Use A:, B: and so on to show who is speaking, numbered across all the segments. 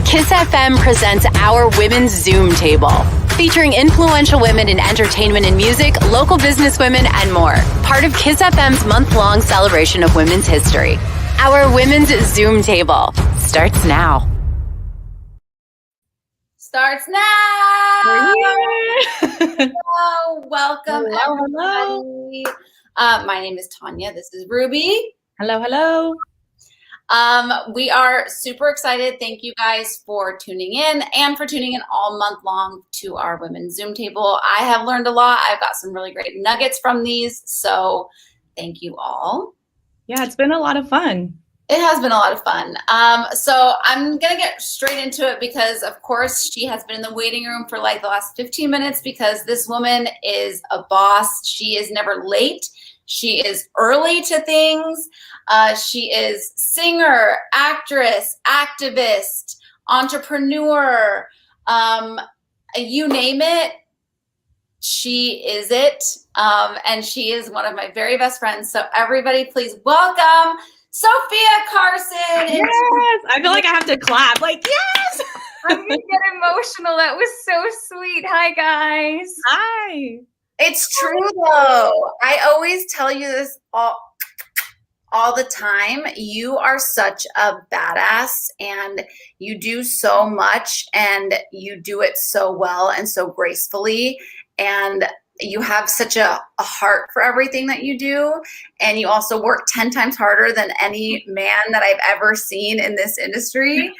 A: KIIS FM presents our Women's Zoom Table, featuring influential women in entertainment and music, local business women, and more. Part of KIIS FM's month-long celebration of women's history. Our Women's Zoom Table starts now.
B: Starts now.
C: Hello,
B: welcome
C: everybody.
B: My name is Tanya. This is Ruby.
C: Hello.
B: We are super excited. Thank you guys for tuning in and for tuning in all month long to our Women's Zoom Table. I have learned a lot. I've got some really great nuggets from these. So thank you all.
C: Yeah, it's been a lot of fun.
B: It has been a lot of fun. So I'm going to get straight into it because, of course, she has been in the waiting room for like the last 15 minutes because this woman is a boss. She is never late. She is early to things. She is singer, actress, activist, entrepreneur, you name it. She is it. And she is one of my very best friends. So everybody, please welcome Sophia Carson.
C: Yes, I feel like I have to clap. Like, yes.
D: I'm gonna get emotional. That was so sweet. Hi, guys.
C: Hi.
B: It's true though. I always tell you this all the time. You are such a badass and you do so much and you do it so well and so gracefully. And you have such a heart for everything that you do. And you also work 10 times harder than any man that I've ever seen in this industry.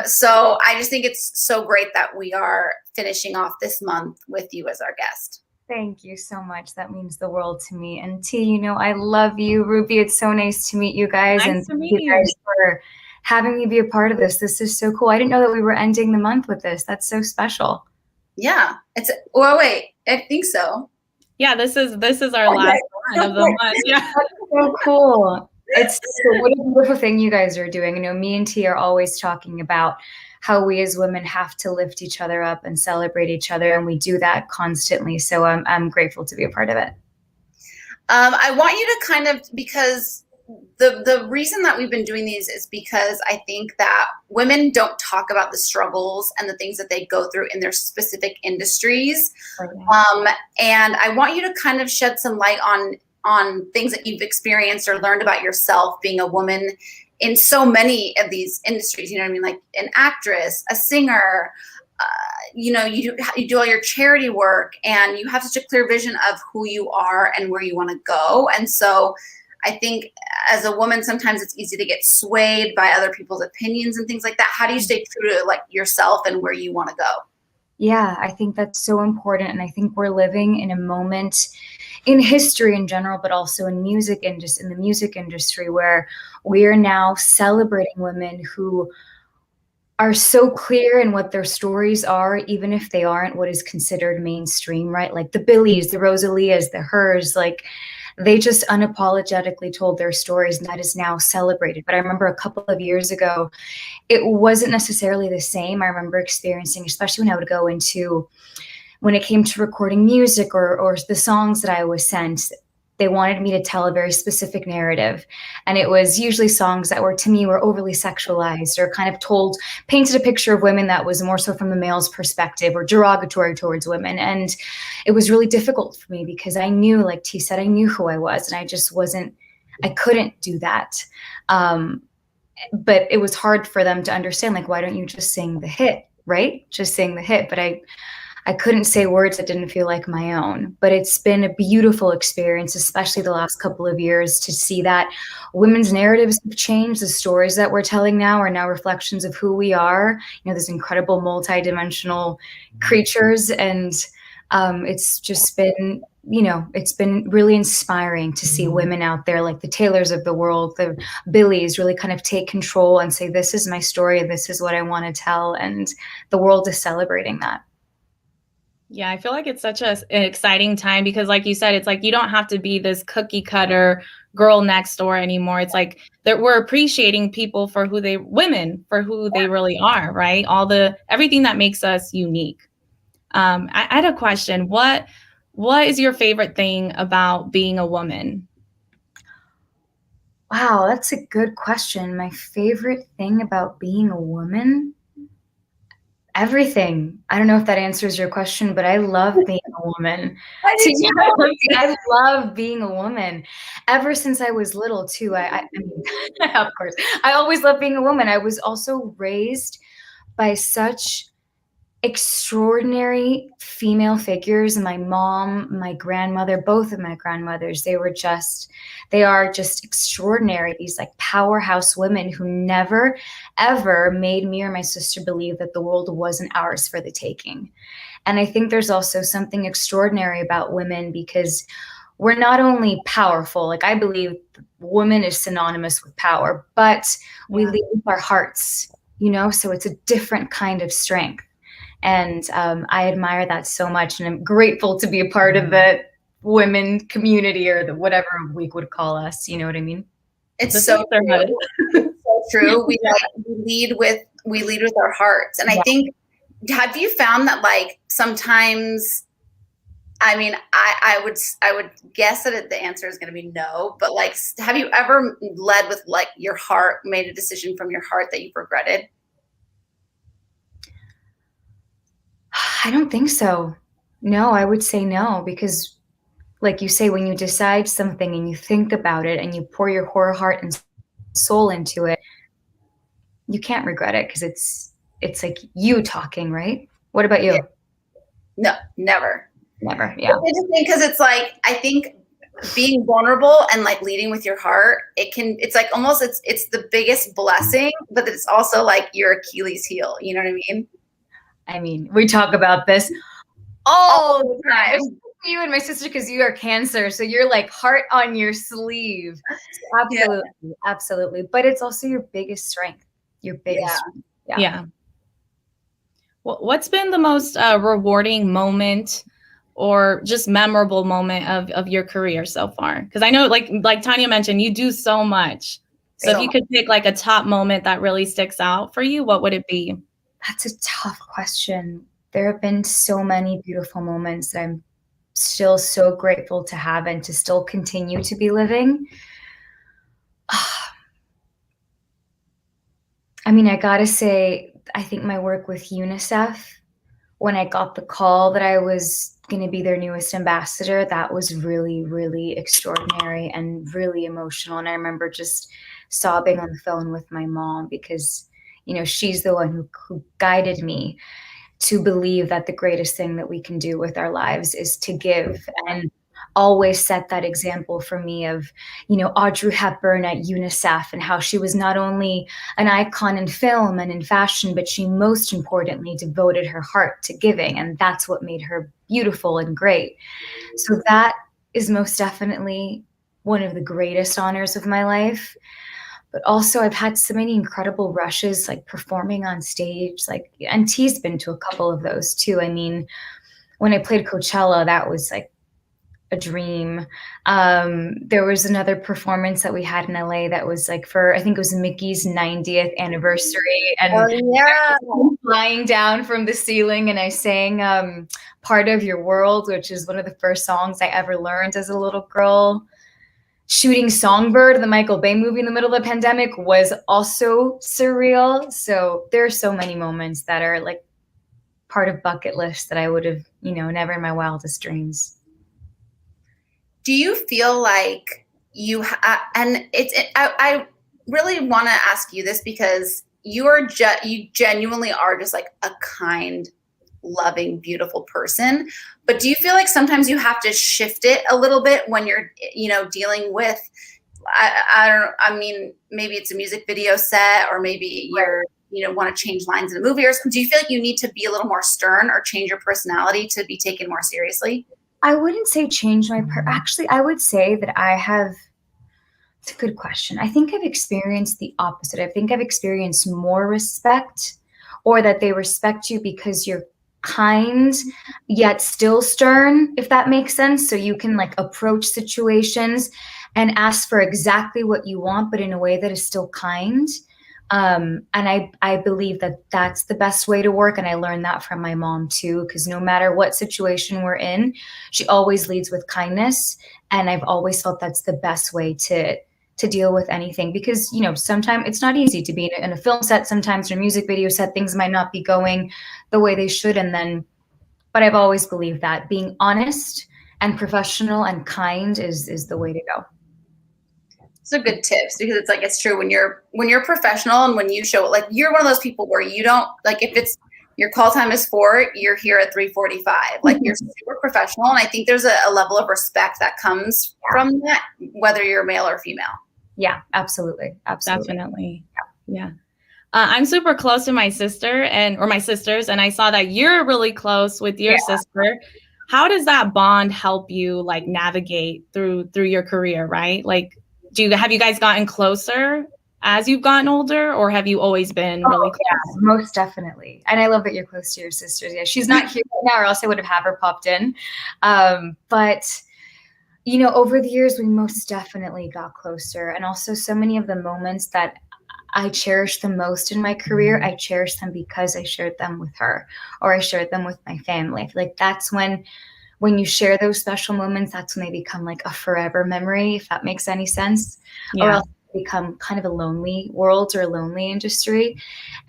B: So I just think it's so great that we are finishing off this month with you as our guest.
D: Thank you so much. That means the world to me. And T, you know, I love you. Ruby, it's so nice to meet you guys.
C: Nice to meet
D: you guys for having me be a part of this. This is so cool. I didn't know that we were ending the month with this. That's so special.
B: Yeah. Wait, I think so.
C: Yeah, this is our last one of the month. Yeah.
D: That's so cool. What a beautiful thing you guys are doing. You know, me and T are always talking about how we as women have to lift each other up and celebrate each other, and we do that constantly. So I'm grateful to be a part of it.
B: I want you to kind of, because the reason that we've been doing these is because I think that women don't talk about the struggles and the things that they go through in their specific industries. Okay. And I want you to kind of shed some light on things that you've experienced or learned about yourself being a woman in so many of these industries. You know what I mean? Like an actress, a singer, you know, you do all your charity work and you have such a clear vision of who you are and where you want to go. And so I think as a woman, sometimes it's easy to get swayed by other people's opinions and things like that. How do you stay true to like yourself and where you want to go?
D: Yeah, I think that's so important. And I think we're living in a moment in history in general, but also in the music industry where we are now celebrating women who are so clear in what their stories are, even if they aren't what is considered mainstream, right? Like the Billies, the Rosalias, the Hers, like they just unapologetically told their stories, and that is now celebrated. But I remember a couple of years ago, it wasn't necessarily the same. I remember experiencing, especially when I would go into, when it came to recording music or the songs that I was sent, they wanted me to tell a very specific narrative. And it was usually songs that were, to me, were overly sexualized or kind of painted a picture of women that was more so from the male's perspective or derogatory towards women. And it was really difficult for me because I knew, like T said, I knew who I was and I couldn't do that. But it was hard for them to understand, like, why don't you just sing the hit, right? Just sing the hit. But I couldn't say words that didn't feel like my own. But it's been a beautiful experience, especially the last couple of years, to see that women's narratives have changed. The stories that we're telling now are now reflections of who we are. You know, there's incredible multidimensional creatures. And it's just been, you know, it's been really inspiring to see women out there like the Taylors of the world, the Billies, really kind of take control and say, this is my story and this is what I want to tell. And the world is celebrating that.
C: Yeah, I feel like it's such an exciting time because, like you said, it's like you don't have to be this cookie cutter girl next door anymore. It's like that we're appreciating people for women for who they really are, right? Everything that makes us unique. I had a question. What is your favorite thing about being a woman?
D: Wow, that's a good question. My favorite thing about being a woman? Everything. I don't know if that answers your question, but I love being a woman.
B: I do too.
D: I love being a woman. Ever since I was little too. I mean, of course, I always loved being a woman. I was also raised by such extraordinary female figures. My mom, my grandmother, both of my grandmothers, they are just extraordinary. These like powerhouse women who never ever made me or my sister believe that the world wasn't ours for the taking. And I think there's also something extraordinary about women because we're not only powerful, like I believe woman is synonymous with power, but we lead with our hearts, so it's a different kind of strength. And I admire that so much. And I'm grateful to be a part of the women community or the whatever we would call us. You know what I mean?
B: It's so true. So true. We lead with our hearts. And I think, have you found that like sometimes, I mean, I would guess that the answer is going to be no, but like, have you ever led with like your heart, made a decision from your heart that you've regretted?
D: I don't think so. No, I would say no, because like you say, when you decide something and you think about it and you pour your whole heart and soul into it, you can't regret it because it's like you talking, right? What about you?
B: Yeah. No, never.
D: Never. Yeah.
B: It's interesting because it's like, I think being vulnerable and like leading with your heart, it's like almost, it's the biggest blessing, but it's also like your Achilles heel. You know what I mean?
D: I mean, we talk about this all the time. You and my sister, because you are Cancer, so you're like heart on your sleeve. Absolutely, absolutely. But it's also your biggest strength. Your biggest strength.
C: Yeah. Well, what's been the most rewarding moment or just memorable moment of your career so far? Because I know, like Tanya mentioned, you do so much. So if you could pick like a top moment that really sticks out for you, what would it be?
D: That's a tough question. There have been so many beautiful moments that I'm still so grateful to have and to still continue to be living. I mean, I gotta say, I think my work with UNICEF, when I got the call that I was going to be their newest ambassador, that was really, really extraordinary and really emotional. And I remember just sobbing on the phone with my mom because she's the one who guided me to believe that the greatest thing that we can do with our lives is to give, and always set that example for me of, Audrey Hepburn at UNICEF and how she was not only an icon in film and in fashion, but she most importantly devoted her heart to giving. And that's what made her beautiful and great. So that is most definitely one of the greatest honors of my life. But also I've had so many incredible rushes, like performing on stage, and T's been to a couple of those too. I mean, when I played Coachella, that was like a dream. There was another performance that we had in LA that was like I think it was Mickey's 90th anniversary. And flying down from the ceiling, and I sang Part of Your World, which is one of the first songs I ever learned as a little girl. Shooting Songbird, the Michael Bay movie in the middle of the pandemic, was also surreal. So there are so many moments that are like part of bucket lists that I would have, never in my wildest dreams.
B: Do you feel like I really want to ask you this because you genuinely are just like a kind, loving, beautiful person. But do you feel like sometimes you have to shift it a little bit when you're, dealing with, I mean, maybe it's a music video set, or maybe you're, want to change lines in a movie, or do you feel like you need to be a little more stern or change your personality to be taken more seriously?
D: I wouldn't say change my actually, I would say that it's a good question. I think I've experienced the opposite. I think I've experienced more respect, or that they respect you because you're kind yet still stern, if that makes sense. So you can like approach situations and ask for exactly what you want, but in a way that is still kind. And I believe that that's the best way to work. And I learned that from my mom too, because no matter what situation we're in, she always leads with kindness. And I've always felt that's the best way to to deal with anything, because sometimes it's not easy to be in a film set. Sometimes in a music video set, things might not be going the way they should, but I've always believed that being honest and professional and kind is the way to go.
B: Those are good tips, because it's true when you're professional and when you show, like, you're one of those people where you don't, like, if it's your call time is 4, you're here at 3:45. Like, you're super professional, and I think there's a level of respect that comes from that, whether you're male or female.
D: Yeah, absolutely.
C: Definitely. Yeah. I'm super close to my sister or my sisters, and I saw that you're really close with your sister. How does that bond help you, like, navigate through your career, right? Like, have you guys gotten closer as you've gotten older, or have you always been really close?
D: Yeah, most definitely. And I love that you're close to your sisters. Yeah, she's not here right now, or else I would have had her popped in. But over the years, we most definitely got closer. And also, so many of the moments that I cherish the most in my career, I cherish them because I shared them with her, or I shared them with my family. I feel like that's when you share those special moments, that's when they become like a forever memory, if that makes any sense.
C: Yeah.
D: Or else they become kind of a lonely world or a lonely industry.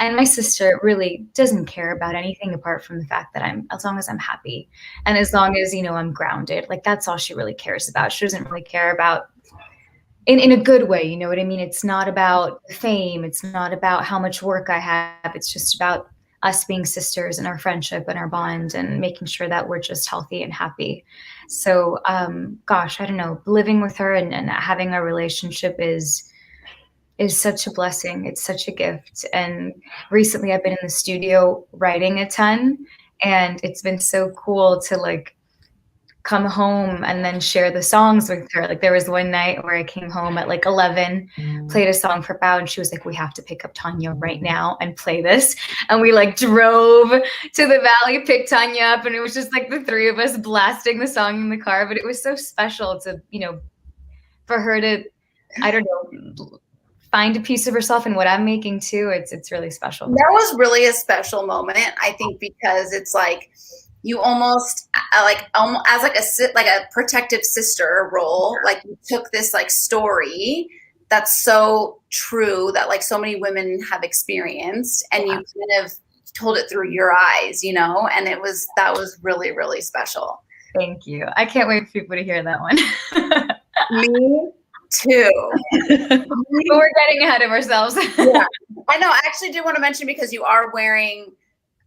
D: And my sister really doesn't care about anything apart from the fact that as long as I'm happy, and as long as, I'm grounded, like, that's all she really cares about. She doesn't really care about in a good way, you know what I mean? It's not about fame. It's not about how much work I have. It's just about us being sisters and our friendship and our bond and making sure that we're just healthy and happy. So, gosh, I don't know, living with her and having a relationship is such a blessing. It's such a gift. And recently I've been in the studio writing a ton, and it's been so cool to, like, come home and then share the songs with her. Like, there was one night where I came home at like 11, played a song for Bao, and she was like, we have to pick up Tanya right now and play this. And we, like, drove to the valley, picked Tanya up, and it was just like the three of us blasting the song in the car. But it was so special to, for her to, I don't know, find a piece of herself in what I'm making too. It's really special.
B: That was really a special moment, I think, because it's like, you almost as like a protective sister role, like, you took this, like, story that's so true that, like, so many women have experienced, and you kind of told it through your eyes, and that was really, really special.
D: Thank you. I can't wait for people to hear that one.
B: Me too.
D: We're getting ahead of ourselves.
B: Yeah, I know. I actually do want to mention, because you are wearing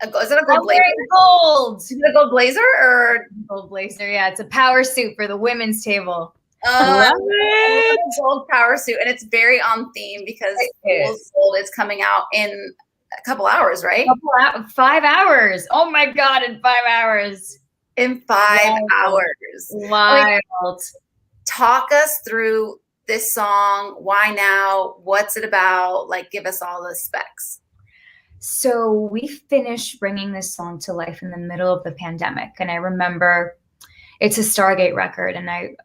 B: is it a gold blazer?
D: Gold.
B: Is it a gold blazer or
D: gold blazer? Yeah, it's a power suit for the women's table.
B: Love it. A gold power suit, and it's very on theme because Gold is coming out in a couple hours, right?
D: 5 hours. Oh my God! In 5 hours.
B: In 5 hours.
D: Wild.
B: Talk us through this song. Why now? What's it about? Like, give us all the specs.
D: So we finished bringing this song to life in the middle of the pandemic. And I remember it's a Stargate record, and I'm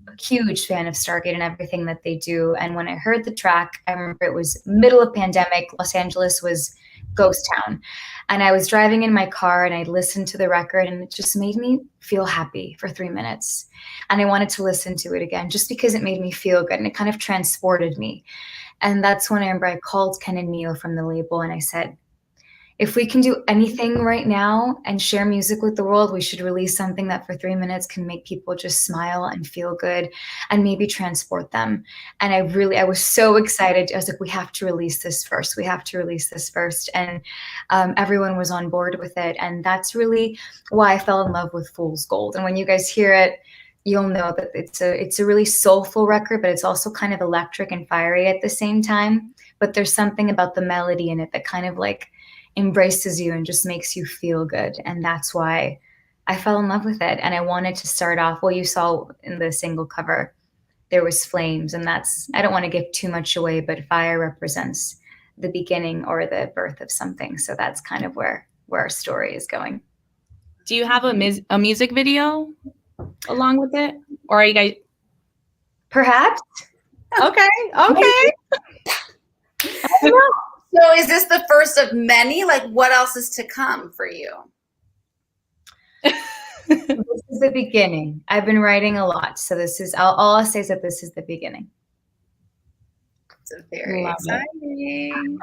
D: a huge fan of Stargate and everything that they do. And when I heard the track, I remember it was middle of pandemic. Los Angeles was ghost town. And I was driving in my car, and I listened to the record, and it just made me feel happy for 3 minutes. And I wanted to listen to it again just because it made me feel good, and it kind of transported me. And that's when I remember I called Ken and Neil from the label, and I said, if we can do anything right now and share music with the world, we should release something that for 3 minutes can make people just smile and feel good and maybe transport them. And I was so excited. I was like, we have to release this first. We have to release this first. And everyone was on board with it. And that's really why I fell in love with Fool's Gold. And when you guys hear it, you'll know that it's a really soulful record, but it's also kind of electric and fiery at the same time. But there's something about the melody in it that kind of like embraces you and just makes you feel good. And that's why I fell in love with it. And I wanted to start off, well, you saw in the single cover, there was flames, and I don't want to give too much away, but fire represents the beginning or the birth of something. So that's kind of where our story is going.
C: Do you have a music video along with it? Or are you guys?
D: Perhaps.
C: Okay.
B: So is this the first of many? Like, what else is to come for you?
D: This is the beginning. I've been writing a lot. So this is, all I'll say is that this is the beginning.
B: It's very
C: Love it.
B: exciting.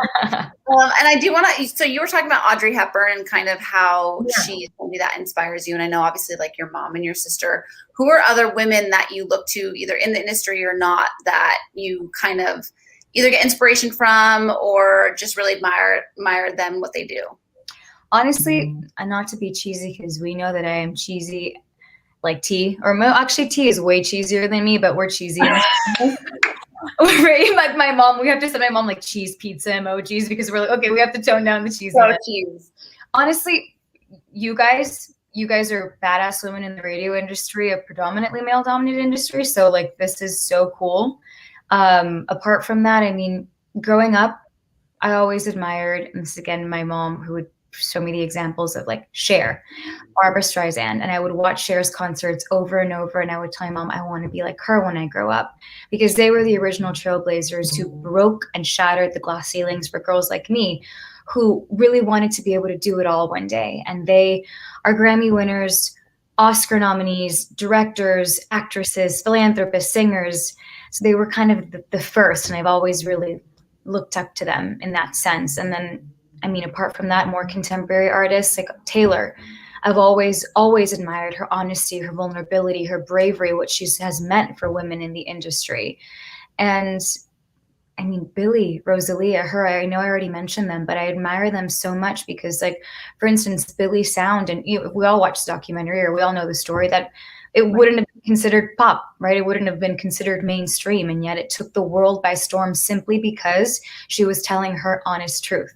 B: And I do want to, so you were talking about Audrey Hepburn and kind of how she's somebody that inspires you. And I know obviously like your mom and your sister, who are other women that you look to either in the industry or not, that you kind of either get inspiration from or just really admire them, what they do?
D: Honestly, and not to be cheesy, because we know that I am cheesy like T, or actually T is way cheesier than me, but we're cheesy. Right? Like my mom, we have to send my mom like cheese pizza emojis because we're like, okay, we have to tone down the cheese.
B: Cheese.
D: Honestly, you guys are badass women in the radio industry, a predominantly male dominated industry. So like, this is so cool. Apart from that, I mean, growing up, I always admired, and this is again, my mom, who would show me the examples of like Cher, Barbra Streisand, and I would watch Cher's concerts over and over, and I would tell my mom I want to be like her when I grow up, because they were the original trailblazers who broke and shattered the glass ceilings for girls like me who really wanted to be able to do it all one day. And they are Grammy winners, Oscar nominees, directors, actresses, philanthropists, singers. So they were kind of the first, and I've always really looked up to them in that sense. And then, I mean, apart from that, more contemporary artists like Taylor, I've always admired her honesty, her vulnerability, her bravery, what she has meant for women in the industry. And I mean, Billie, Rosalia, her, I know I already mentioned them, but I admire them so much because, like, for instance, Billie's sound, and we all watched the documentary, or we all know the story, that it wouldn't have been considered pop, right? It wouldn't have been considered mainstream. And yet it took the world by storm simply because she was telling her honest truth.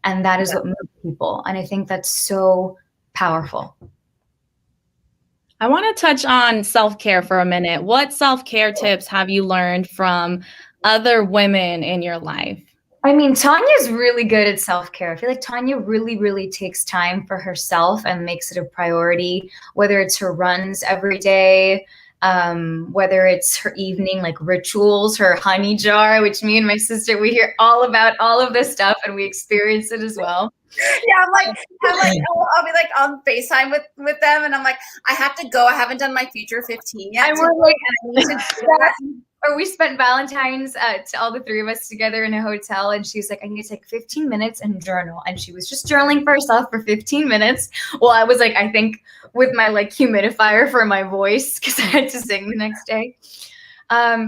D: And that is what moved people. And I think that's so powerful.
C: I want to touch on self-care for a minute. What self-care tips have you learned from other women in your life?
D: I mean, Tanya's really good at self-care. I feel like Tanya really, really takes time for herself and makes it a priority, whether it's her runs every day, whether it's her evening like rituals, her honey jar, which me and my sister, we hear all about all of this stuff and we experience it as well.
B: Yeah, I'll be like on FaceTime with them, and I'm like, I have to go. I haven't done my Future 15 yet.
D: And we're like, or we spent Valentine's to all the three of us together in a hotel, and she's like, I need to take 15 minutes and journal. And she was just journaling for herself for 15 minutes. Well, I was like, I think with my like humidifier for my voice, because I had to sing the next day.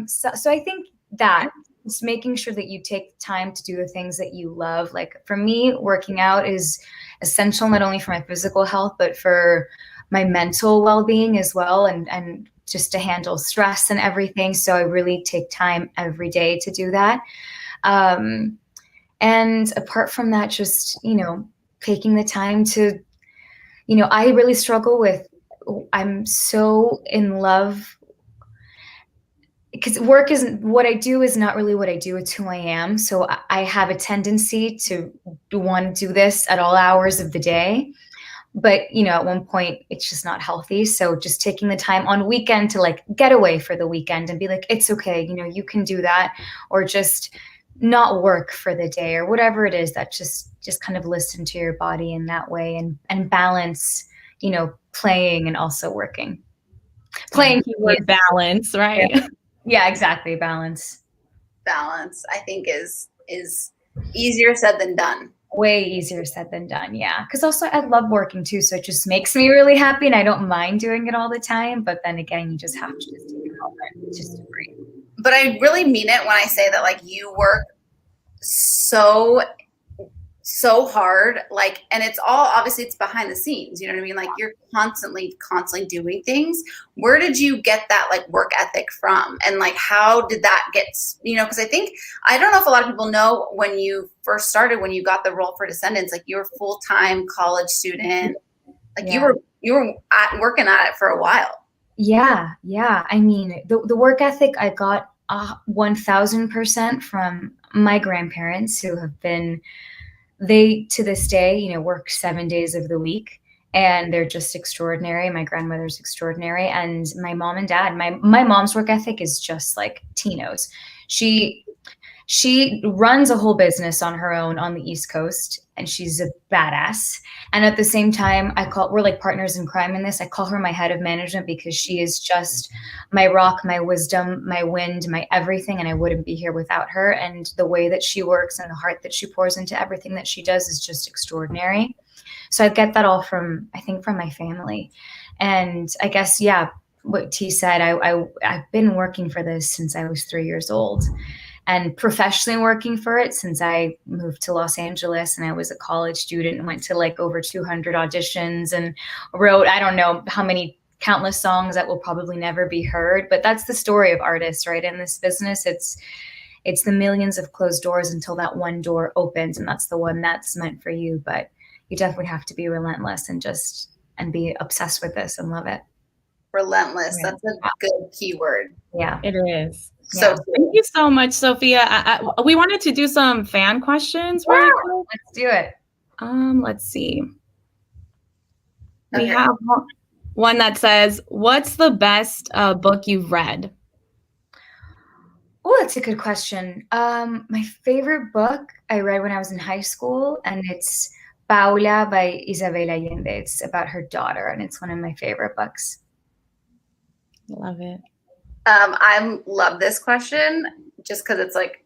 D: So I think that just making sure that you take time to do the things that you love. Like for me, working out is essential, not only for my physical health, but for my mental well-being as well. And just to handle stress and everything. So I really take time every day to do that. And apart from that, just, taking the time to, I really struggle with, I'm so in love, because work isn't what I do is not really what I do. It's who I am. So I have a tendency to want to do this at all hours of the day. But, at one point it's just not healthy. So just taking the time on weekend to like get away for the weekend and be like, it's okay. You can do that, or just not work for the day or whatever it is, that just kind of listen to your body in that way and balance, playing and also working. Playing
C: with balance, right?
D: Yeah, exactly. Balance,
B: I think is easier said than done.
D: Way easier said than done. Yeah. Because also I love working too. So it just makes me really happy and I don't mind doing it all the time. But then again, you just have to just take a moment just to breathe.
B: But I really mean it when I say that, like, you work so hard, like, and it's all, obviously it's behind the scenes, you know what I mean? Like, you're constantly doing things. Where did you get that like work ethic from? And like, how did that get, because I don't know if a lot of people know, when you first started, when you got the role for Descendants, like, you were a full-time college student, like you were working at it for a while. Yeah.
D: I mean, the work ethic I got 1000% from my grandparents, who have been, they to this day, work 7 days of the week, and they're just extraordinary. My grandmother's extraordinary, and my mom and dad. My mom's work ethic is just like Tino's. she runs a whole business on her own on the East Coast, and she's a badass. And at the same time, we're like partners in crime in this. I call her my head of management because she is just my rock, my wisdom, my wind, my everything. And I wouldn't be here without her. And the way that she works and the heart that she pours into everything that she does is just extraordinary. So I get that all from my family. And I guess, yeah, what T said, I've been working for this since I was 3 years old, and professionally working for it since I moved to Los Angeles, and I was a college student and went to like over 200 auditions and wrote, I don't know how many countless songs that will probably never be heard. But that's the story of artists, right? In this business, it's the millions of closed doors until that one door opens, and that's the one that's meant for you. But you definitely have to be relentless and be obsessed with this and love it.
B: Relentless. Yeah. That's a good keyword.
D: Yeah,
C: it is.
B: So
C: thank you so much, Sophia. We wanted to do some fan questions. Right?
D: Let's do it.
C: Let's see. We have one that says, "What's the best book you've read?"
D: Oh, that's a good question. My favorite book I read when I was in high school, and it's Paula by Isabel Allende. It's about her daughter, and it's one of my favorite books.
C: Love it.
B: I love this question just because it's like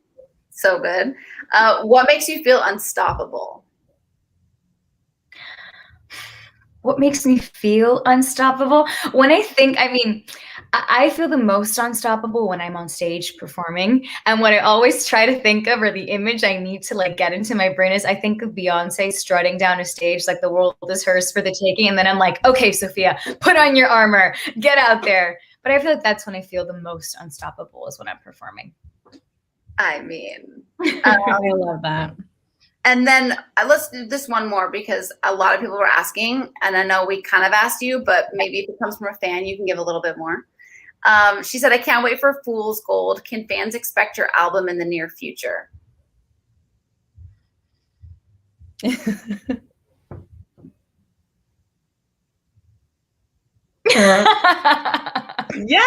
B: so good. What makes you feel unstoppable?
D: What makes me feel unstoppable? I feel the most unstoppable when I'm on stage performing. And what I always try to think of, or the image I need to like get into my brain, is I think of Beyonce strutting down a stage like the world is hers for the taking. And then I'm like, okay, Sophia, put on your armor, get out there. But I feel like that's when I feel the most unstoppable, is when I'm performing.
B: I mean,
C: I love that.
B: And then let's do this one more, because a lot of people were asking, and I know we kind of asked you, but maybe if it comes from a fan, you can give a little bit more. She said, I can't wait for Fool's Gold. Can fans expect your album in the near future?
C: Yeah,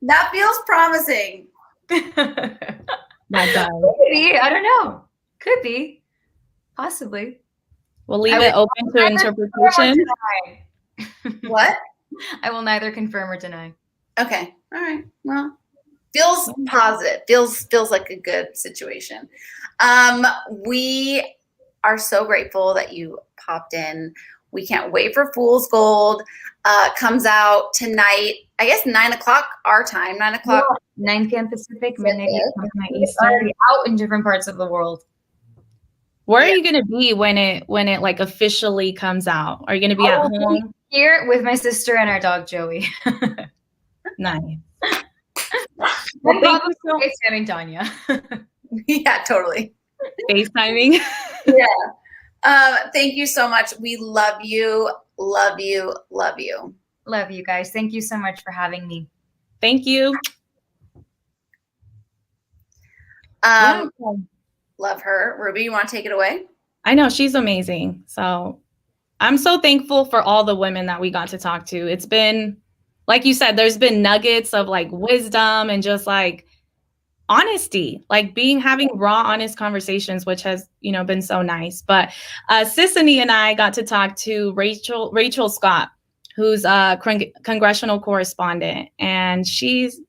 B: that feels promising.
C: My God.
D: Maybe, I don't know. Could be, possibly.
C: We'll leave it open to interpretation.
B: What?
D: I will neither confirm or deny.
B: Okay. All right. Well, feels positive. Feels like a good situation. We are so grateful that you popped in. We can't wait for Fool's Gold. Comes out tonight, I guess 9 o'clock our time, 9 o'clock.
D: Yeah, 9 p.m. Pacific, midnight Eastern, out in different parts of the world.
C: Where are you going to be when it like officially comes out? Are you going to be at home?
D: Here with my sister and our dog, Joey.
C: Nice.
D: Well, thank you so much. FaceTiming Tanya.
B: Yeah, totally.
C: FaceTiming.
B: Yeah. Thank you so much. We love you. Love you. Love you.
D: Love you guys. Thank you so much for having me.
C: Thank you.
B: Love her. Ruby, you want to take it away?
C: I know, she's amazing. So I'm so thankful for all the women that we got to talk to. It's been, like you said, there's been nuggets of like wisdom and just like honesty, like having raw, honest conversations, which has, been so nice. But Sissany and I got to talk to Rachel Scott, who's a Congressional correspondent, and she's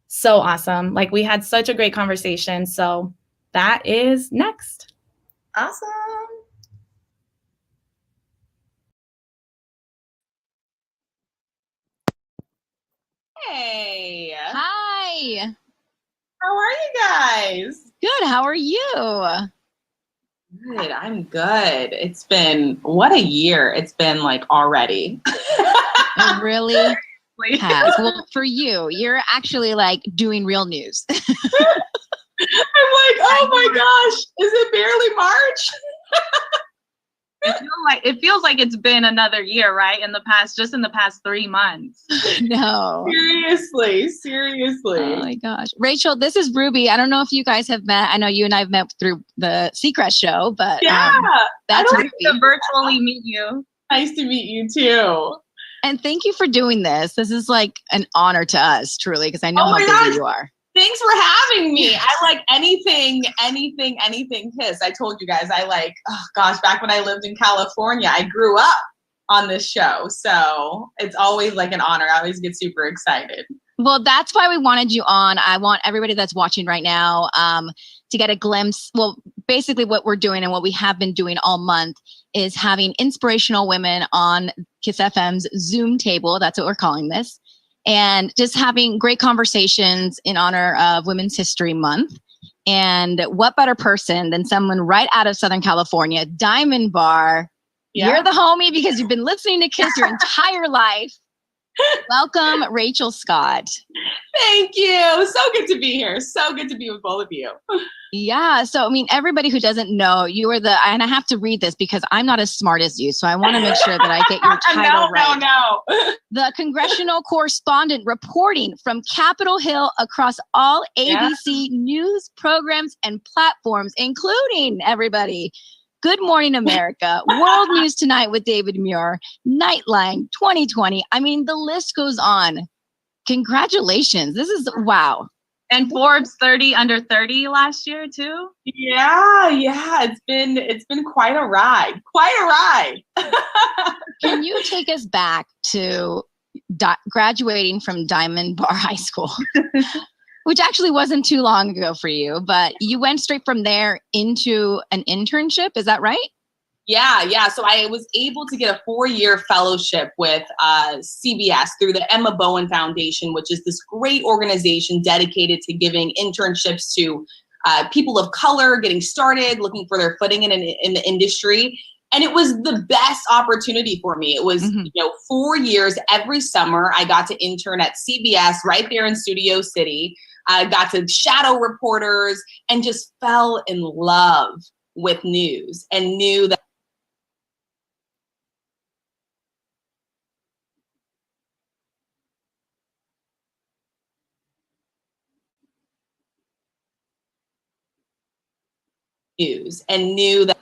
C: so awesome. Like, we had such a great conversation. So that is next.
B: Awesome.
E: Hey.
F: Hi.
E: How are you guys?
F: Good. How are you?
E: Good. I'm good. It's been, what a year it's been like already.
F: It really has. Well, for you, you're actually like doing real news.
E: I'm like, oh my gosh, is it barely March?
C: It feels like it's been another year, right? In the past 3 months.
F: No.
E: Seriously.
F: Oh my gosh. Rachel, this is Ruby. I don't know if you guys have met. I know you and I have met through the Seacrest show, but that's
C: nice to virtually meet you.
E: Nice to meet you too.
F: And thank you for doing this. This is like an honor to us, truly, because I know how busy you are.
E: Thanks for having me. I like anything KIIS. I told you guys back when I lived in California, I grew up on this show. So it's always like an honor. I always get super excited.
F: Well, that's why we wanted you on. I want everybody that's watching right now to get a glimpse. Well, basically what we're doing and what we have been doing all month is having inspirational women on KIIS FM's Zoom table. That's what we're calling this. And just having great conversations in honor of Women's History Month. And what better person than someone right out of Southern California, Diamond Bar. Yeah. You're the homie because you've been listening to KIIS your entire life. Welcome, Rachel Scott.
E: Thank you. So good to be here. So good to be with both of you.
F: Yeah. So, I mean, everybody who doesn't know, you are and I have to read this because I'm not as smart as you. So I want to make sure that I get your title right. No. The Congressional Correspondent reporting from Capitol Hill across all ABC news programs and platforms, including everybody. Good Morning America, World News Tonight with David Muir, Nightline 2020. I mean, the list goes on. Congratulations. This is wow.
C: And Forbes 30 under 30 last year too?
E: Yeah. It's been quite a ride.
F: Can you take us back to graduating from Diamond Bar High School? Which actually wasn't too long ago for you, but you went straight from there into an internship. Is that right?
E: Yeah. So I was able to get a 4-year fellowship with CBS through the Emma Bowen Foundation, which is this great organization dedicated to giving internships to people of color getting started, looking for their footing in the industry. And it was the best opportunity for me. It was 4 years every summer. I got to intern at CBS right there in Studio City. I got to shadow reporters and just fell in love with news and knew that news and knew that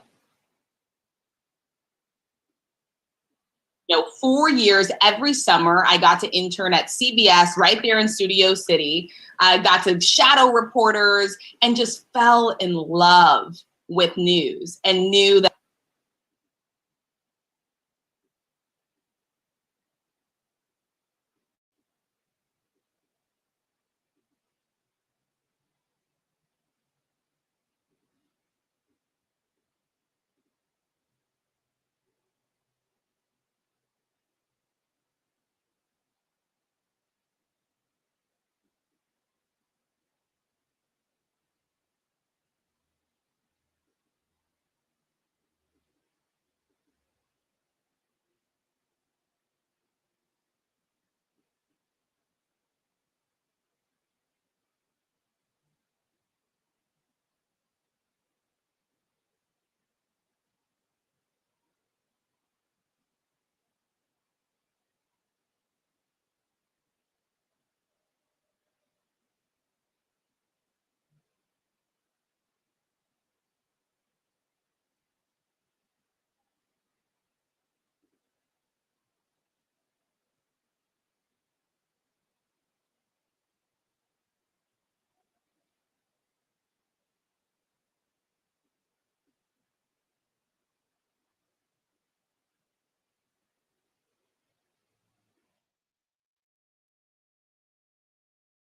E: 4 years every summer I got to intern at CBS right there in Studio City. I got to shadow reporters and just fell in love with news and knew that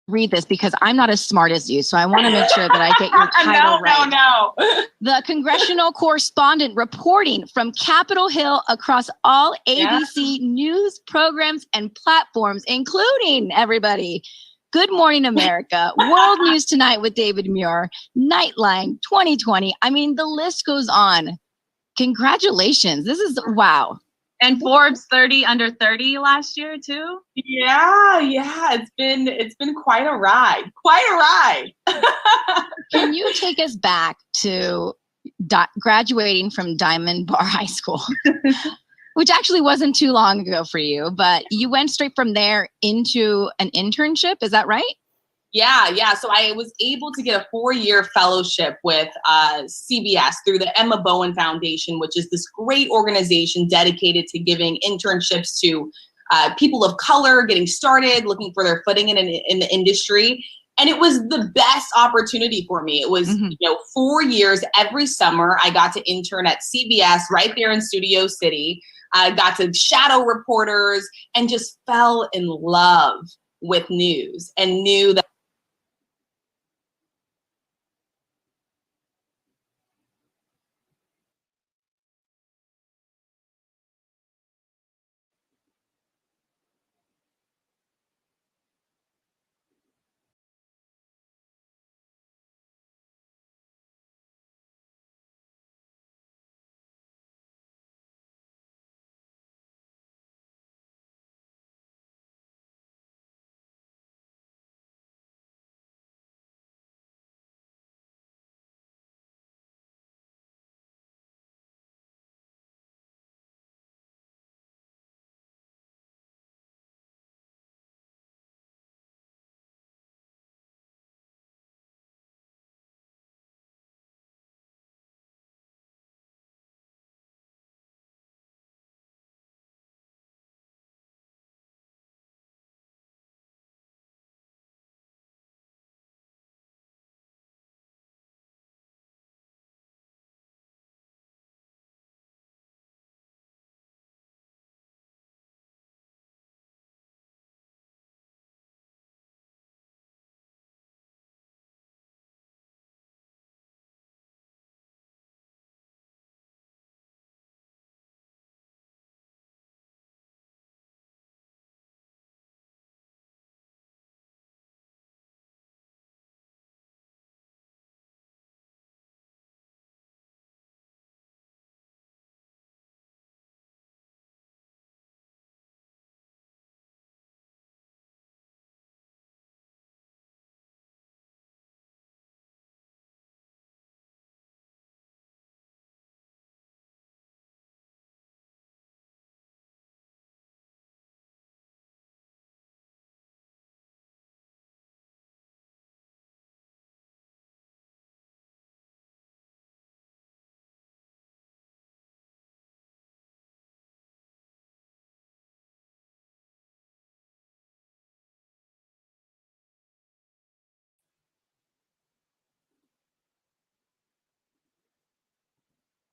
F: read this because I'm not as smart as you. So I want to make sure that I get your title right.
E: No.
F: The Congressional Correspondent reporting from Capitol Hill across all ABC news programs and platforms, including everybody. Good Morning America, World News Tonight with David Muir, Nightline 2020. I mean, the list goes on. Congratulations. This is wow.
C: And Forbes 30 under 30 last year too?
E: Yeah. It's been quite a ride.
F: Can you take us back to graduating from Diamond Bar High School? Which actually wasn't too long ago for you, but you went straight from there into an internship. Is that right?
E: Yeah. So I was able to get a 4-year fellowship with CBS through the Emma Bowen Foundation, which is this great organization dedicated to giving internships to people of color getting started, looking for their footing in the industry. And it was the best opportunity for me. It was, 4 years, every summer, I got to intern at CBS right there in Studio City. I got to shadow reporters and just fell in love with news and knew that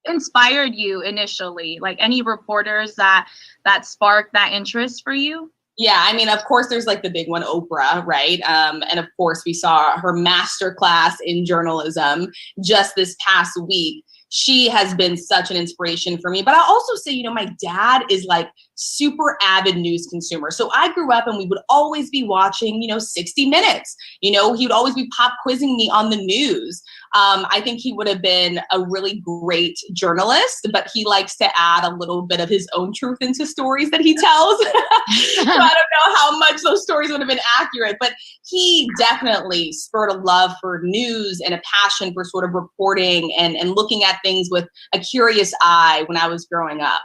C: inspired you initially? Like any reporters that sparked that interest for you?
E: Yeah, I mean, of course, there's like the big one, Oprah, right? And of course, we saw her masterclass in journalism just this past week. She has been such an inspiration for me. But I'll also say, my dad is like super avid news consumer. So I grew up and we would always be watching, 60 Minutes. He would always be pop quizzing me on the news. I think he would have been a really great journalist, but he likes to add a little bit of his own truth into stories that he tells. So I don't know how much those stories would have been accurate, but he definitely spurred a love for news and a passion for sort of reporting and looking at things with a curious eye when I was growing up.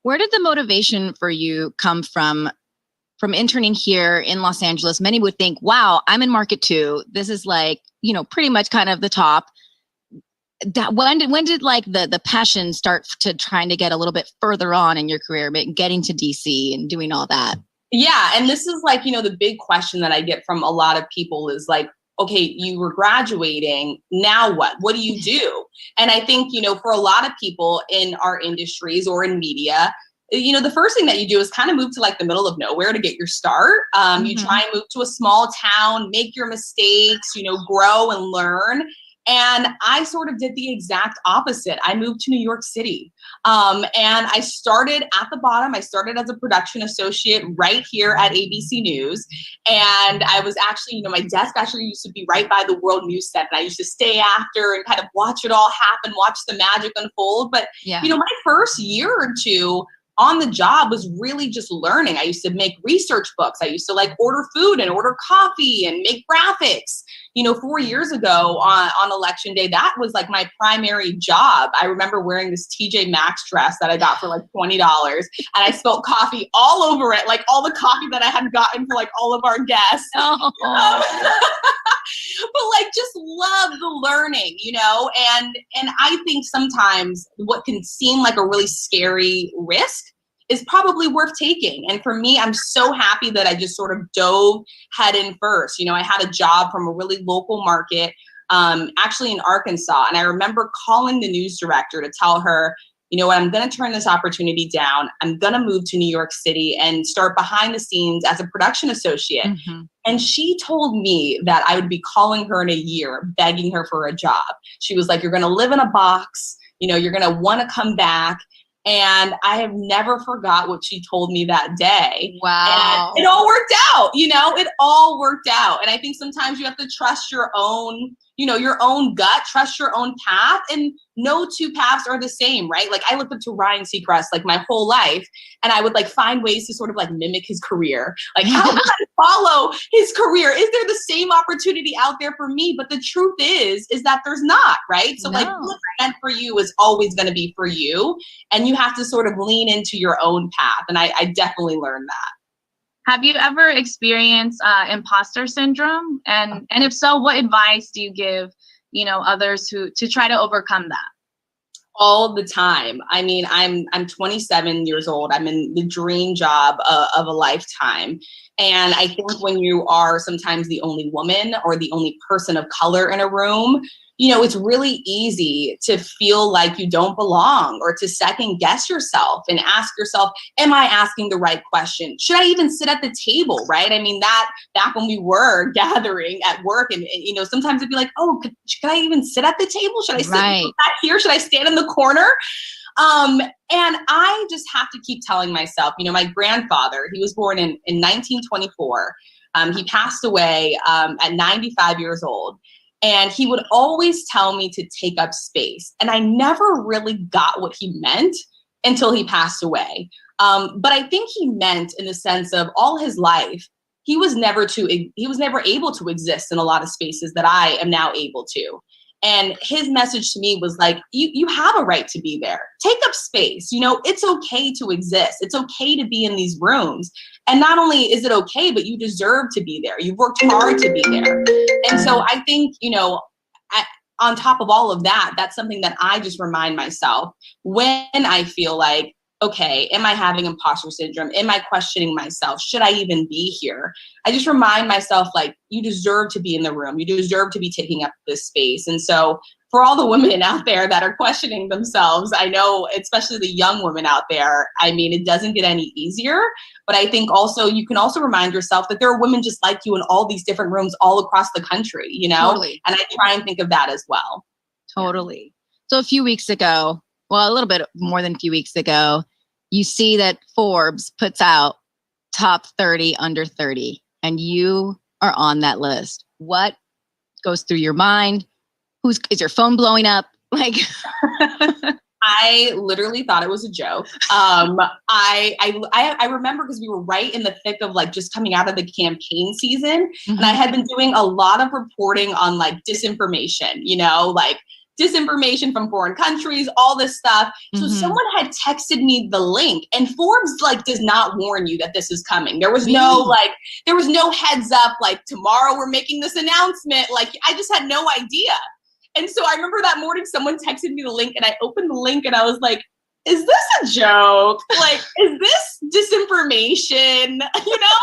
F: Where did the motivation for you come from interning here in Los Angeles? Many would think, wow, I'm in market 2. This is like, pretty much kind of the top. When did like the passion start to trying to get a little bit further on in your career, getting to DC and doing all that?
E: Yeah. And this is like, the big question that I get from a lot of people is like, okay, you were graduating, now what? What do you do? And I think, for a lot of people in our industries or in media, the first thing that you do is kind of move to like the middle of nowhere to get your start. You try and move to a small town, make your mistakes, grow and learn. And I sort of did the exact opposite. I moved to New York City. And I started at the bottom. I started as a production associate right here at ABC News. And I was actually, my desk actually used to be right by the World News Center. And I used to stay after and kind of watch it all happen, watch the magic unfold. But, my first year or two on the job was really just learning. I used to make research books. I used to like order food and order coffee and make graphics. 4 years ago on election day, that was like my primary job. I remember wearing this TJ Maxx dress that I got for like $20 and I spilled coffee all over it, like all the coffee that I had gotten for like all of our guests. Oh. But like just love the learning, and I think sometimes what can seem like a really scary risk is probably worth taking. And for me, I'm so happy that I just sort of dove head in first. You know, I had a job from a really local market, actually in Arkansas. And I remember calling the news director to tell her, you know what, I'm going to turn this opportunity down. I'm going to move to New York City and start behind the scenes as a production associate.
F: Mm-hmm.
E: And she told me that I would be calling her in a year, begging her for a job. She was like, you're going to live in a box, you know, you're going to want to come back. And I have never forgot what she told me that day.
F: Wow.
E: And it all worked out, you know, it all worked out. And I think sometimes you have to trust your own, you know, your own gut, trust your own path, and no two paths are the same, right? Like I looked up to Ryan Seacrest like my whole life, and I would like find ways to sort of like mimic his career. Like how can I follow his career? Is there the same opportunity out there for me? But the truth is that there's not, right? So like what's meant for you is always going to be for you, and you have to sort of lean into your own path. And I definitely learned that.
C: Have you ever experienced imposter syndrome? And if so, what advice do you give, you know, others to try to overcome that?
E: All the time. I mean, I'm 27 years old. I'm in the dream job of a lifetime. And I think when you are sometimes the only woman or the only person of color in a room, you know, it's really easy to feel like you don't belong or to second guess yourself and ask yourself, am I asking the right question? Should I even sit at the table, right? I mean, that back when we were gathering at work and you know, sometimes it'd be like, oh, could I even sit at the table? Should I sit back here? Should I stand in the corner? And I just have to keep telling myself, you know, my grandfather, he was born in 1924. He passed away at 95 years old. And he would always tell me to take up space. And I never really got what he meant until he passed away. But I think he meant in the sense of all his life, he was never able to exist in a lot of spaces that I am now able to. And his message to me was like, you have a right to be there. Take up space. You know, it's okay to exist. It's okay to be in these rooms. And not only is it okay, but you deserve to be there. You've worked hard to be there. And so I think, you know, on top of all of that, that's something that I just remind myself when I feel like, okay, am I having imposter syndrome? Am I questioning myself? Should I even be here? I just remind myself, like, you deserve to be in the room. You deserve to be taking up this space. And so for all the women out there that are questioning themselves, I know, especially the young women out there, I mean, it doesn't get any easier. But I think also you can also remind yourself that there are women just like you in all these different rooms all across the country, you know?
F: Totally.
E: And I try and think of that as well.
F: Totally. So a few weeks ago, well, a little bit more than a few weeks ago, you see that Forbes puts out top 30 under 30, and you are on that list. What goes through your mind? Is your phone blowing up? Like,
E: I literally thought it was a joke. I remember because we were right in the thick of like just coming out of the campaign season, and I had been doing a lot of reporting on like disinformation, you know, like disinformation from foreign countries, all this stuff. So someone had texted me the link, and Forbes like does not warn you that this is coming. There was no heads up, like tomorrow we're making this announcement. Like I just had no idea. And so I remember that morning someone texted me the link, and I opened the link and I was like, is this a joke? Like, is this disinformation? You know,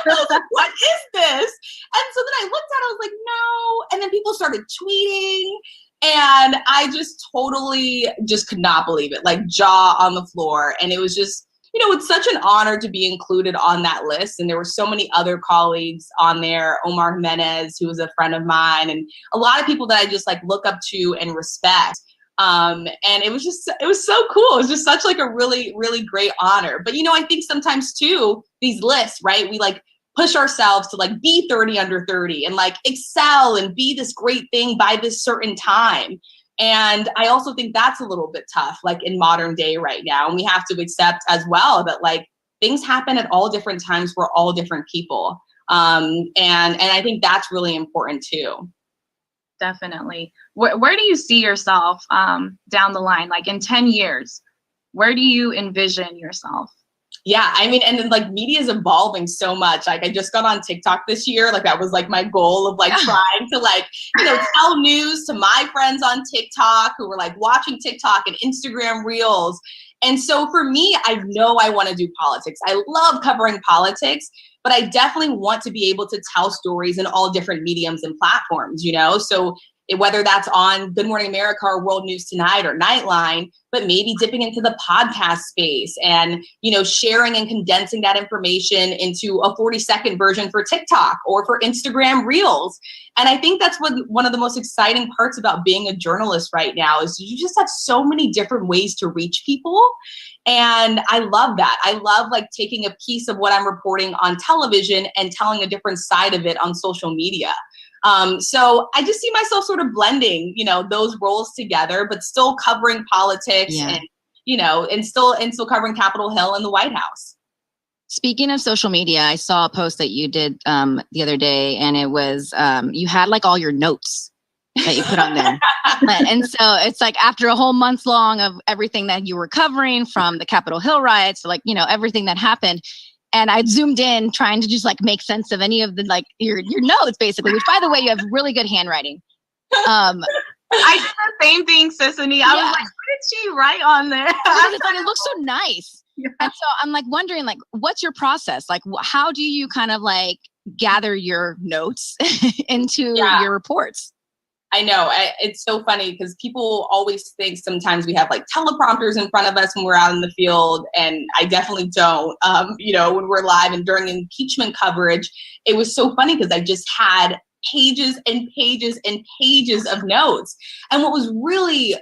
E: I was like, what is this? And so then I looked at it, I was like, no. And then people started tweeting. And I just totally just could not believe it, like jaw on the floor. And it was just, you know, it's such an honor to be included on that list. And there were so many other colleagues on there, Omar Jimenez, who was a friend of mine, and a lot of people that I just like look up to and respect. And it was so cool. It was just such like a really, really great honor. But, you know, I think sometimes too, these lists, right, we like push ourselves to like be 30 under 30 and like excel and be this great thing by this certain time. And I also think that's a little bit tough, like in modern day right now. And we have to accept as well that like things happen at all different times for all different people. And I think that's really important too.
C: Definitely. Where do you see yourself down the line, like in 10 years? Where do you envision yourself?
E: Yeah, I mean, and then like media is evolving so much. Like I just got on TikTok this year. Like that was like my goal of like trying to like, tell news to my friends on TikTok who were like watching TikTok and Instagram reels. And so for me, I know I want to do politics. I love covering politics, but I definitely want to be able to tell stories in all different mediums and platforms, So whether that's on Good Morning America or World News Tonight or Nightline, but maybe dipping into the podcast space and, sharing and condensing that information into a 40-second version for TikTok or for Instagram Reels. And I think that's one of the most exciting parts about being a journalist right now is you just have so many different ways to reach people. And I love that. I love like taking a piece of what I'm reporting on television and telling a different side of it on social media. So I just see myself sort of blending, those roles together, but still covering politics and, and still covering Capitol Hill and the White House.
F: Speaking of social media, I saw a post that you did the other day, and it was you had like all your notes that you put on there. And so it's like after a whole month long of everything that you were covering from the Capitol Hill riots, like, everything that happened. And I zoomed in trying to just like make sense of any of the like your notes, basically, which by the way, you have really good handwriting.
C: I did the same thing, Sissany. I was like, what did she write on there?
F: It looks so nice. Yeah. And so I'm like wondering, like, what's your process? Like, how do you kind of like gather your notes into your reports?
E: I know. It's so funny because people always think sometimes we have like teleprompters in front of us when we're out in the field. And I definitely don't, when we're live and during impeachment coverage. It was so funny because I just had pages and pages and pages of notes. And what was really,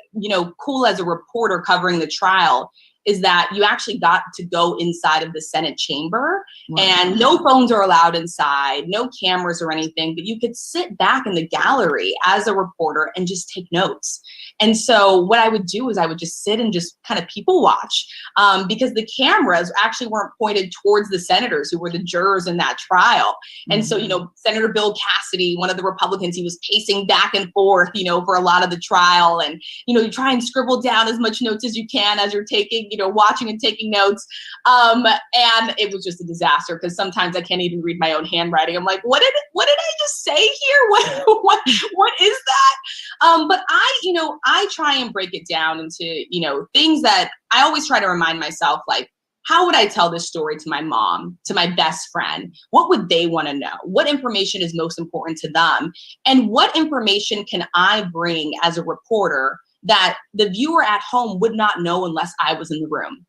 E: cool as a reporter covering the trial is that you actually got to go inside of the Senate chamber and no phones are allowed inside, no cameras or anything, but you could sit back in the gallery as a reporter and just take notes. And so what I would do is I would just sit and just kind of people watch because the cameras actually weren't pointed towards the senators who were the jurors in that trial. And so, Senator Bill Cassidy, one of the Republicans, he was pacing back and forth, for a lot of the trial. And, you try and scribble down as much notes as you can as you're taking, watching and taking notes. And it was just a disaster because sometimes I can't even read my own handwriting. I'm like, what did I just say here? What is that? But I try and break it down into, things that I always try to remind myself, like, how would I tell this story to my mom, to my best friend? What would they want to know? What information is most important to them? And what information can I bring as a reporter that the viewer at home would not know unless I was in the room?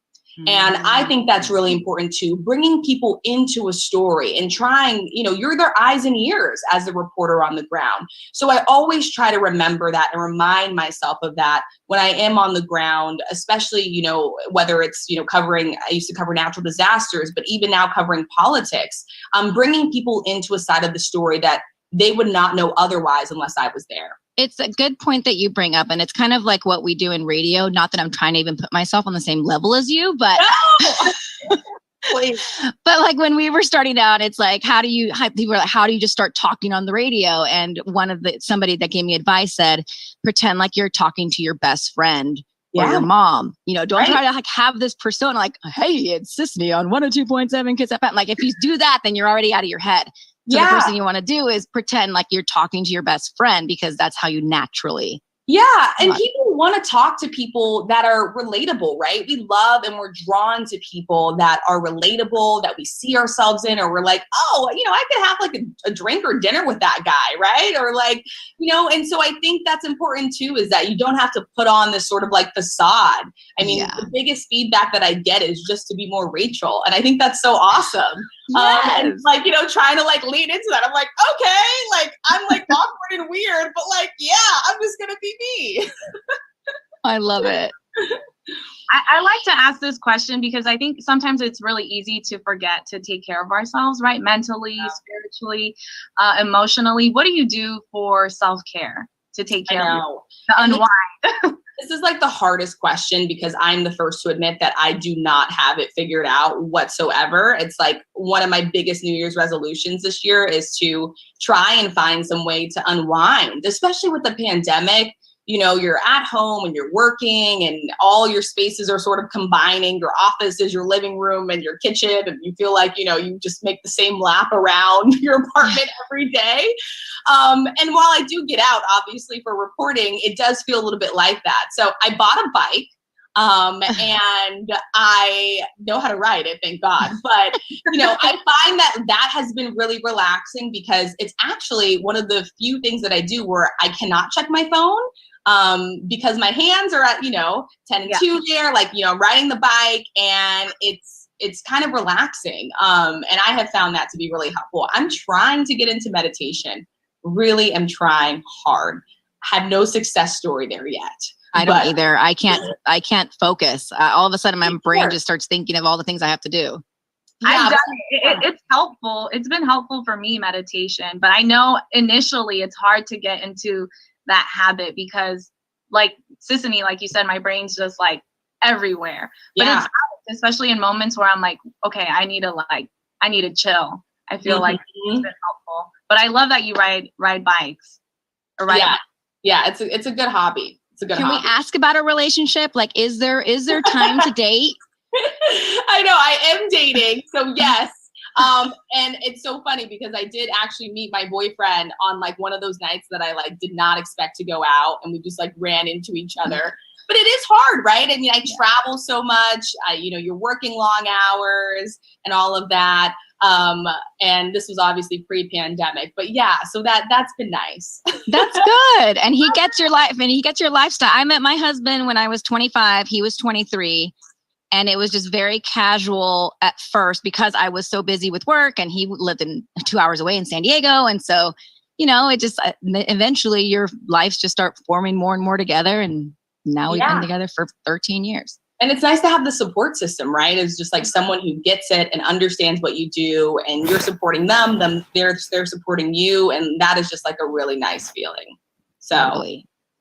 E: And I think that's really important too, bringing people into a story and trying, you're their eyes and ears as a reporter on the ground. So I always try to remember that and remind myself of that when I am on the ground, especially, whether it's, I used to cover natural disasters, but even now covering politics, bringing people into a side of the story that they would not know otherwise unless I was there.
F: It's a good point that you bring up. And it's kind of like what we do in radio. Not that I'm trying to even put myself on the same level as you, but but like when we were starting out, it's like, people were like, how do you just start talking on the radio? And somebody that gave me advice said, pretend like you're talking to your best friend or your mom. Don't try to like have this persona like, hey, it's Sissany on 102.7 KIIS FM. Like if you do that, then you're already out of your head. So the first thing you want to do is pretend like you're talking to your best friend because that's how you naturally.
E: Yeah. And people want to talk to people that are relatable, right? We love and we're drawn to people that are relatable, that we see ourselves in, or we're like, oh, I could have like a drink or dinner with that guy, right? Or like, and so I think that's important too, is that you don't have to put on this sort of like facade. I mean, the biggest feedback that I get is just to be more Rachel. And I think that's so awesome. And like, trying to like lean into that. I'm like, okay, like I'm like awkward and weird, but like, I'm just going to be me.
F: I love it.
C: I like to ask this question because I think sometimes it's really easy to forget to take care of ourselves, right? Mentally, spiritually, emotionally. What do you do for self-care to take care of you, to unwind?
E: This is like the hardest question because I'm the first to admit that I do not have it figured out whatsoever. It's like one of my biggest New Year's resolutions this year is to try and find some way to unwind, especially with the pandemic. you're at home and you're working and all your spaces are sort of combining. Your office is your living room and your kitchen, and you feel like, you just make the same lap around your apartment every day. And while I do get out, obviously, for reporting, it does feel a little bit like that. So I bought a bike. And I know how to ride it, thank God. But, I find that has been really relaxing because it's actually one of the few things that I do where I cannot check my phone, because my hands are at, 10 and 2 there, like, riding the bike, and it's kind of relaxing. And I have found that to be really helpful. I'm trying to get into meditation, really am trying hard. Have no success story there yet.
F: I don't either. I can't focus. All of a sudden, my brain just starts thinking of all the things I have to do.
C: Yeah, it's helpful. It's been helpful for me, meditation. But I know initially it's hard to get into that habit because, like Sissany, like you said, my brain's just like everywhere. But it's especially in moments where I'm like, okay, I need to chill. I feel like it's been helpful. But I love that you ride bikes. Or ride bikes.
E: Yeah, it's a good hobby.
F: Can we ask about a relationship? Like, is there time to date?
E: I know I am dating. So yes. And it's so funny because I did actually meet my boyfriend on like one of those nights that I like did not expect to go out, and we just like ran into each other. But it is hard, right? I mean, I travel so much, you're working long hours and all of that. And this was obviously pre-pandemic, but yeah, so that's been nice.
F: That's good. And he gets your life and he gets your lifestyle. I met my husband when I was 25, he was 23. And it was just very casual at first because I was so busy with work and he lived in 2 hours away in San Diego. And so, it just eventually your lives just start forming more and more together. And now we've been together for 13 years.
E: And it's nice to have the support system, right? It's just like someone who gets it and understands what you do, and you're supporting them, then they're supporting you. And that is just like a really nice feeling. So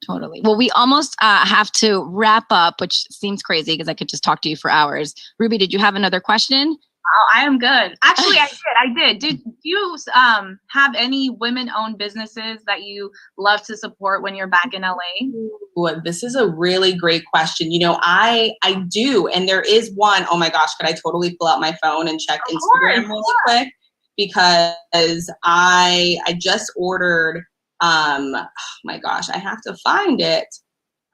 F: Totally. Well, we almost have to wrap up, which seems crazy because I could just talk to you for hours. Ruby, did you have another question?
C: Oh, I am good. Actually, I did. Did you have any women-owned businesses that you love to support when you're back in LA?
E: Ooh, this is a really great question. I do. And there is one. Oh my gosh, could I totally pull out my phone and check Instagram really quick? Because I just ordered, oh my gosh, I have to find it.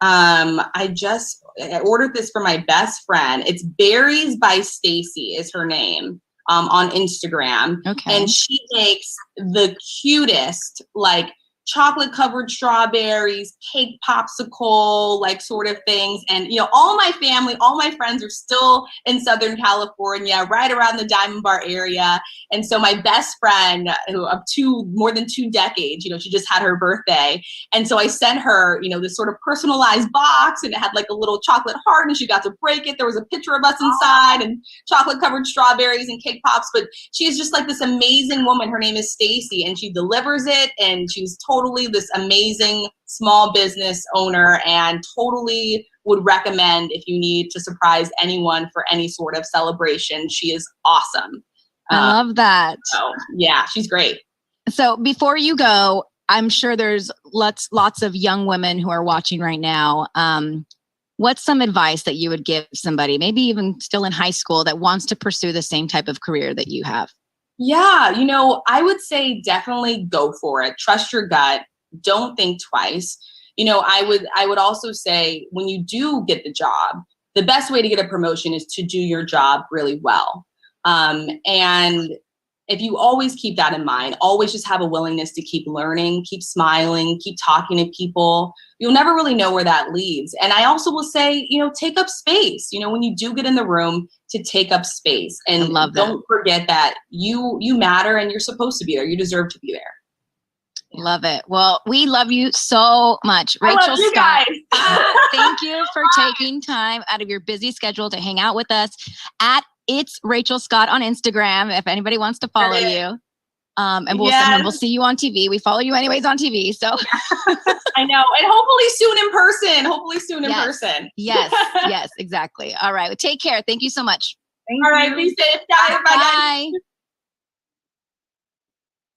E: I ordered this for my best friend. It's Berries by Stacy is her name, on Instagram. Okay. And she makes the cutest, like, chocolate covered strawberries, cake popsicle, like sort of things. And, all my family, all my friends are still in Southern California, right around the Diamond Bar area. And so my best friend of more than 2 decades, she just had her birthday. And so I sent her, this sort of personalized box, and it had like a little chocolate heart, and she got to break it. There was a picture of us inside and chocolate covered strawberries and cake pops. But she's just like this amazing woman. Her name is Stacy, and she delivers it, and she's totally this amazing small business owner, and totally would recommend if you need to surprise anyone for any sort of celebration. She is awesome.
F: I love that.
E: So yeah, she's great.
F: So before you go, I'm sure there's lots of young women who are watching right now. What's some advice that you would give somebody, maybe even still in high school, that wants to pursue the same type of career that you have?
E: Yeah, I would say definitely go for it. Trust your gut. Don't think twice. I would also say when you do get the job, the best way to get a promotion is to do your job really well. And if you always keep that in mind, always just have a willingness to keep learning, keep smiling, keep talking to people, you'll never really know where that leads. And I also will say, take up space, when you do get in the room, to take up space. And don't forget that you matter, and you're supposed to be there. You deserve to be there.
F: Love it. Well, we love you so much. Rachel Scott, thank you for taking time out of your busy schedule to hang out with us at It's Rachel Scott on Instagram, if anybody wants to follow you. And we'll see you on TV. We follow you anyways on TV. So
E: I know. And hopefully soon in person.
F: Yes, exactly. All right. Well, take care. Thank you so much.
E: All right. Be safe, guys. Bye.